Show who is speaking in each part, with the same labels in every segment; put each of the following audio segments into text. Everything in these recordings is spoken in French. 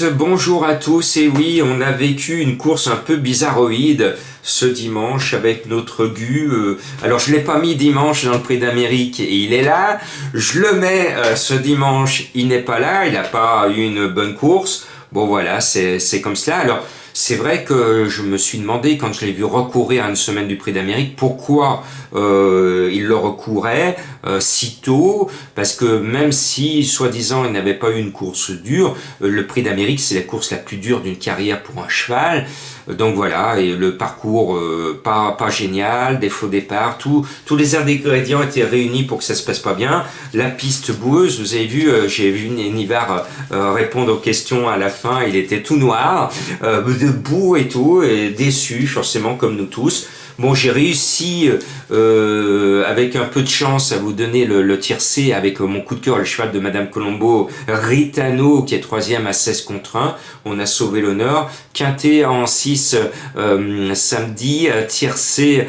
Speaker 1: bonjour à tous, et oui, on a vécu une course un peu bizarroïde ce dimanche avec notre Gu. Alors je l'ai pas mis dimanche dans le Prix d'Amérique et il est là, je le mets ce dimanche, il n'est pas là, il n'a pas eu une bonne course. Bon voilà, c'est comme cela. Alors c'est vrai que je me suis demandé quand je l'ai vu recourir à une semaine du Prix d'Amérique, pourquoi il le recourait si tôt, parce que même si soi-disant il n'avait pas eu une course dure, le Prix d'Amérique c'est la course la plus dure d'une carrière pour un cheval. Donc voilà, et le parcours pas génial, des faux départs, tous les ingrédients étaient réunis pour que ça se passe pas bien. La piste boueuse, vous avez vu, j'ai vu Nivard répondre aux questions à la fin, il était tout noir, de boue et tout, et déçu forcément comme nous tous. Bon, j'ai réussi avec un peu de chance à vous donner le tiercé avec mon coup de cœur, le cheval de Madame Colombo, Ritano, qui est troisième à 16 contre 1. On a sauvé l'honneur. Quintet en 6 samedi, tiercé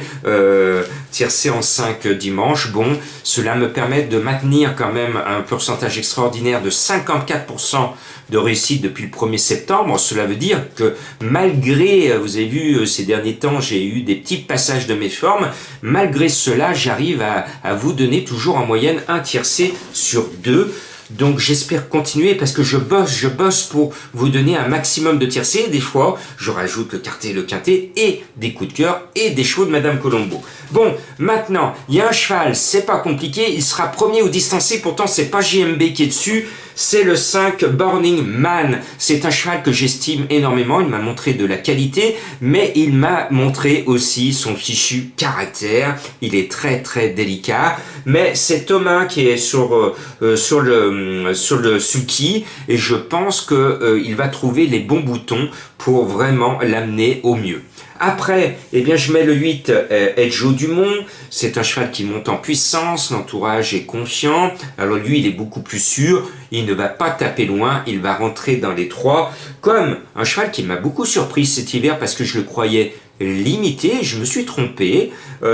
Speaker 1: en 5 dimanche. Bon, cela me permet de maintenir quand même un pourcentage extraordinaire de 54% de réussite depuis le 1er septembre. Cela veut dire que malgré, vous avez vu ces derniers temps, j'ai eu des petits passages de mes formes, malgré cela, j'arrive à vous donner toujours en moyenne un tiercé sur 2. Donc j'espère continuer parce que je bosse pour vous donner un maximum de tiercés. Des fois, je rajoute le quartet, le quintet et des coups de cœur et des chevaux de Madame Colombo. Bon, maintenant, il y a un cheval, c'est pas compliqué, il sera premier ou distancé, pourtant c'est pas JMB qui est dessus, c'est le 5 Burning Man. C'est un cheval que j'estime énormément, il m'a montré de la qualité, mais il m'a montré aussi son fichu caractère. Il est très très délicat, mais c'est Thomas qui est sur le sulky et je pense que il va trouver les bons boutons pour vraiment l'amener au mieux. Après, eh bien, je mets le 8 Edjo Dumont. C'est un cheval qui monte en puissance, l'entourage est confiant. Alors lui, il est beaucoup plus sûr, il ne va pas taper loin, il va rentrer dans les 3. Comme un cheval qui m'a beaucoup surpris cet hiver parce que je le croyais limité, je me suis trompé.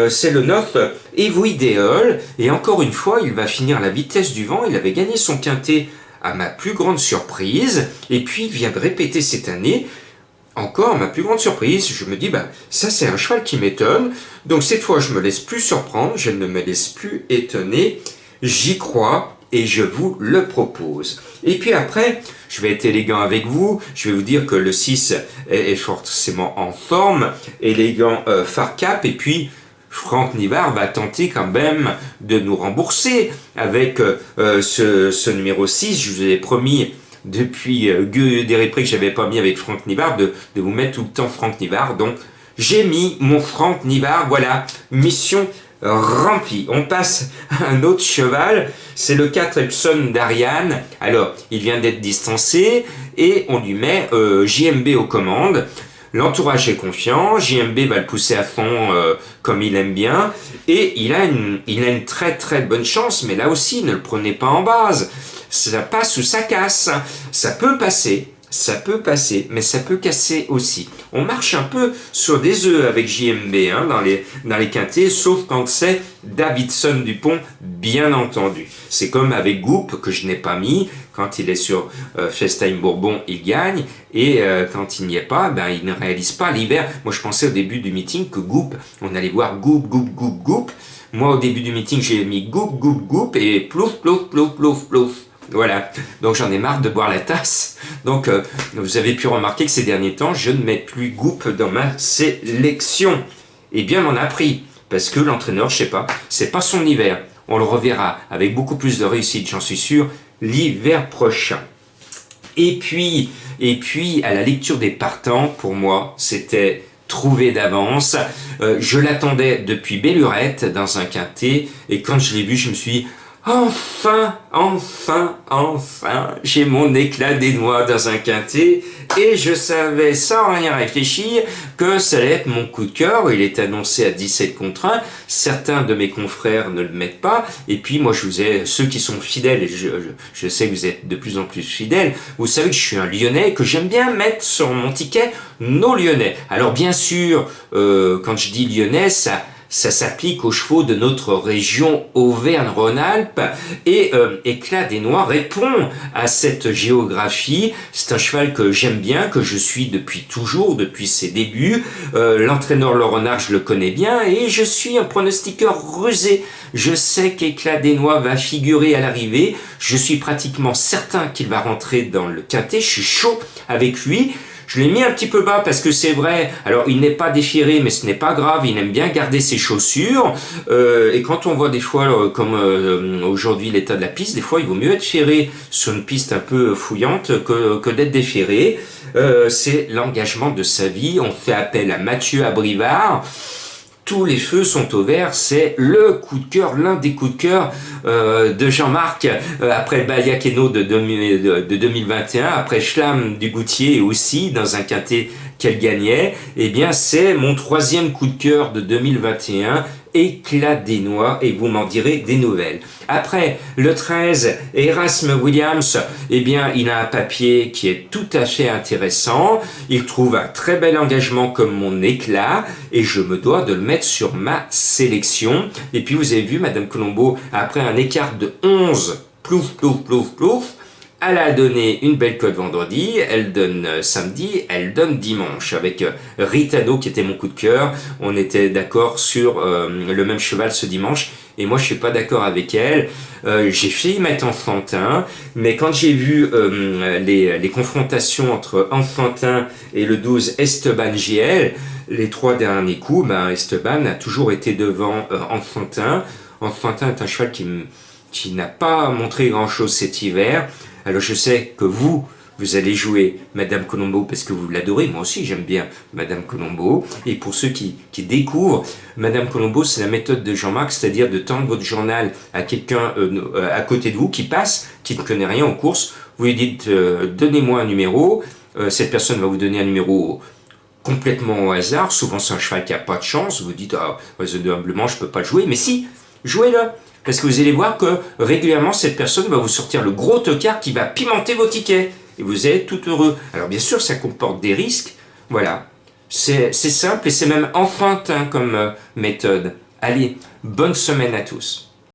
Speaker 1: C'est le 9 Evoideol. Et encore une fois, il va finir la vitesse du vent. Il avait gagné son quintet à ma plus grande surprise. Et puis, il vient de répéter cette année. Encore ma plus grande surprise, je me dis, ça c'est un cheval qui m'étonne, donc cette fois je me laisse plus surprendre, je ne me laisse plus étonner, j'y crois et je vous le propose. Et puis après, je vais être élégant avec vous, je vais vous dire que le 6 est forcément en forme, élégant Farcap, et puis Franck Nivard va tenter quand même de nous rembourser avec ce numéro 6, je vous ai promis depuis des reprises que j'avais pas mis avec Franck Nivard, de vous mettre tout le temps Franck Nivard. Donc, j'ai mis mon Franck Nivard. Voilà, mission remplie. On passe à un autre cheval. C'est le 4 Epson d'Ariane. Alors, il vient d'être distancé et on lui met JMB aux commandes. L'entourage est confiant, JMB va le pousser à fond comme il aime bien, et il a une très très bonne chance, mais là aussi, ne le prenez pas en base. Ça passe ou ça casse. Ça peut passer, mais ça peut casser aussi. On marche un peu sur des œufs avec JMB dans les quintets, sauf quand c'est Davidson Dupont, bien entendu. C'est comme avec Goop, que je n'ai pas mis. Quand il est sur FaceTime Bourbon, il gagne. Et quand il n'y est pas, il ne réalise pas l'hiver. Moi, je pensais au début du meeting que Goop, on allait voir Goop, Goop, Goop, Goop. Moi, au début du meeting, j'ai mis Goop, Goop, Goop et plouf, plouf, plouf, plouf, plouf. Voilà, donc j'en ai marre de boire la tasse. Donc vous avez pu remarquer que ces derniers temps, je ne mets plus Goop dans ma sélection. Et bien m'en a pris, parce que l'entraîneur, je sais pas, c'est pas son hiver. On le reverra avec beaucoup plus de réussite, j'en suis sûr, l'hiver prochain. Et puis, à la lecture des partants, pour moi, c'était trouvé d'avance. Je l'attendais depuis Bellurette dans un quintet, et quand je l'ai vu, je me suis dit, enfin, j'ai mon éclat des noix dans un quintet et je savais sans rien réfléchir que ça allait être mon coup de cœur. Il est annoncé à 17 contre 1. Certains de mes confrères ne le mettent pas. Et puis moi, je vous ai, ceux qui sont fidèles, et je sais que vous êtes de plus en plus fidèles, vous savez que je suis un Lyonnais et que j'aime bien mettre sur mon ticket nos Lyonnais. Alors bien sûr, quand je dis Lyonnais, ça s'applique aux chevaux de notre région Auvergne-Rhône-Alpes et Éclat des Noix répond à cette géographie. C'est un cheval que j'aime bien, que je suis depuis toujours, depuis ses débuts. L'entraîneur Laurent Renard, je le connais bien et je suis un pronostiqueur rusé. Je sais qu'Éclat des Noix va figurer à l'arrivée. Je suis pratiquement certain qu'il va rentrer dans le quintet. Je suis chaud avec lui. Je l'ai mis un petit peu bas parce que c'est vrai, alors il n'est pas déféré mais ce n'est pas grave, il aime bien garder ses chaussures et quand on voit des fois comme aujourd'hui l'état de la piste, des fois il vaut mieux être ferré sur une piste un peu fouillante que d'être déféré. C'est l'engagement de sa vie, on fait appel à Mathieu Abrivard. Tous les feux sont au vert, c'est le coup de cœur, l'un des coups de cœur de Jean-Marc après Baliakeno de 2021, après Schlam du Goutier aussi dans un quintet qu'elle gagnait. Eh bien c'est mon troisième coup de cœur de 2021, Éclat des Noix, et vous m'en direz des nouvelles. Après le 13, Erasme Williams, eh bien il a un papier qui est tout à fait intéressant, il trouve un très bel engagement comme mon Éclat et je me dois de le mettre sur ma sélection. Et puis vous avez vu Madame Colombo, après un écart de 11, plouf plouf plouf plouf, elle a donné une belle cote vendredi, elle donne samedi, elle donne dimanche. Avec Ritano qui était mon coup de cœur, on était d'accord sur le même cheval ce dimanche. Et moi je suis pas d'accord avec elle. J'ai failli mettre Enfantin, mais quand j'ai vu les confrontations entre Enfantin et le 12 Esteban GL, les trois derniers coups, ben Esteban a toujours été devant Enfantin. Enfantin est un cheval qui n'a pas montré grand-chose cet hiver. Alors je sais que vous allez jouer Madame Colombo parce que vous l'adorez. Moi aussi j'aime bien Madame Colombo. Et pour ceux qui découvrent, Madame Colombo, c'est la méthode de Jean-Marc, c'est-à-dire de tendre votre journal à quelqu'un à côté de vous qui passe, qui ne connaît rien en course. Vous lui dites donnez-moi un numéro. Cette personne va vous donner un numéro complètement au hasard. Souvent c'est un cheval qui n'a pas de chance. Vous dites raisonnablement je peux pas le jouer, mais si, jouez-le. Parce que vous allez voir que régulièrement, cette personne va vous sortir le gros tocard qui va pimenter vos tickets. Et vous êtes tout heureux. Alors bien sûr, ça comporte des risques. Voilà. C'est simple et c'est même enfantin comme méthode. Allez, bonne semaine à tous.